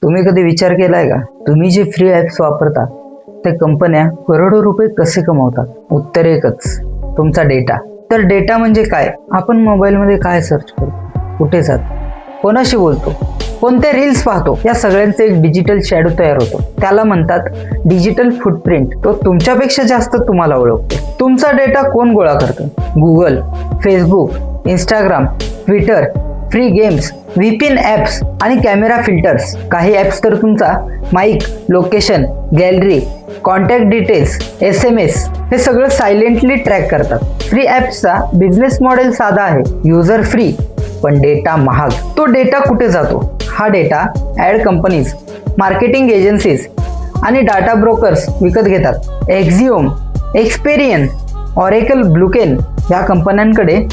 तुम्ही कधी विचार केलाय का, तुम्ही जे फ्री ॲप्स वापरता ते कंपन्या करोडो रुपये कसे कमवतात? उत्तर एकच, तुमचा डेटा. तर डेटा म्हणजे काय? आपण मोबाईलमध्ये काय सर्च करतो, कुठे जातो, कोणाशी बोलतो, कोणत्या रील्स पाहतो, या सगळ्यांचे एक डिजिटल शॅडो तयार होतो. त्याला म्हणतात डिजिटल फुटप्रिंट. तो तुमच्यापेक्षा जास्त तुम्हाला ओळखतो. तुमचा डेटा कोण गोळा करतं? Google, Facebook, Instagram, Twitter, free games, VPN apps आणि कॅमेरा फिल्टर्स. काही ॲप्स तर तुमचा mic, location, gallery, contact details, SMS हे सगळं सायलेंटली ट्रॅक करतात. फ्री ॲप्सचा बिझनेस मॉडेल साधा आहे, युजर फ्री पण डेटा महाग. तो डेटा कुठे जातो? हा data ad companies, marketing agencies आणि डाटा ब्रोकर्स विकत घेतात. एक्झिओम, एक्सपेरियन, ऑरेकल, ब्लुकेन या कंपन्यांकडे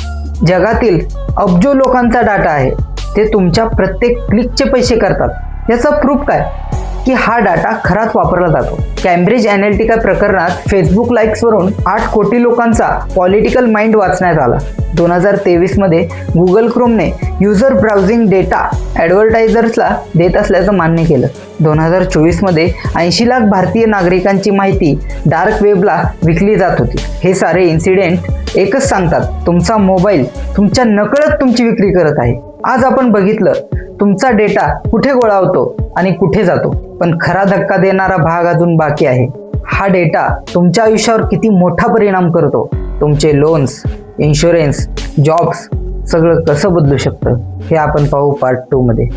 जगातील अब्जो लोकांचा डाटा आहे. ते तुमच्या प्रत्येक क्लिकचे पैसे करतात. याचा प्रूफ काय की हा डाटा खराच वापरला जातो? कॅम्ब्रिज ॲनालिटिका प्रकरणात फेसबुक लाईक्सवरून 8 कोटी लोकांचा पॉलिटिकल माइंड वाचण्यात आला. 2023 मध्ये गुगल क्रोमने युजर ब्राउझिंग डेटा ॲडव्हर्टायझर्सला देत असल्याचं मान्य केलं. 2024 मध्ये 80 लाख भारतीय नागरिकांची माहिती डार्क वेबला विकली जात होती. हे सारे इन्सिडेंट एकच सांगतात, तुमचा मोबाईल तुमच्या नकळत तुमची विक्री करत आहे. आज आपण बघितलं तुमचा डेटा कुठे गोळा होतो आणि कुठे जातो, पण खरा धक्का देणारा भाग अजून बाकी आहे. हा डेटा तुमच्या आयुष्यावर किती मोठा परिणाम करतो, तुमचे लोन्स, इन्शुरन्स, जॉब्स सगळं कसं बदलू शकतं हे आपण पाहू पार्ट 2 मध्ये.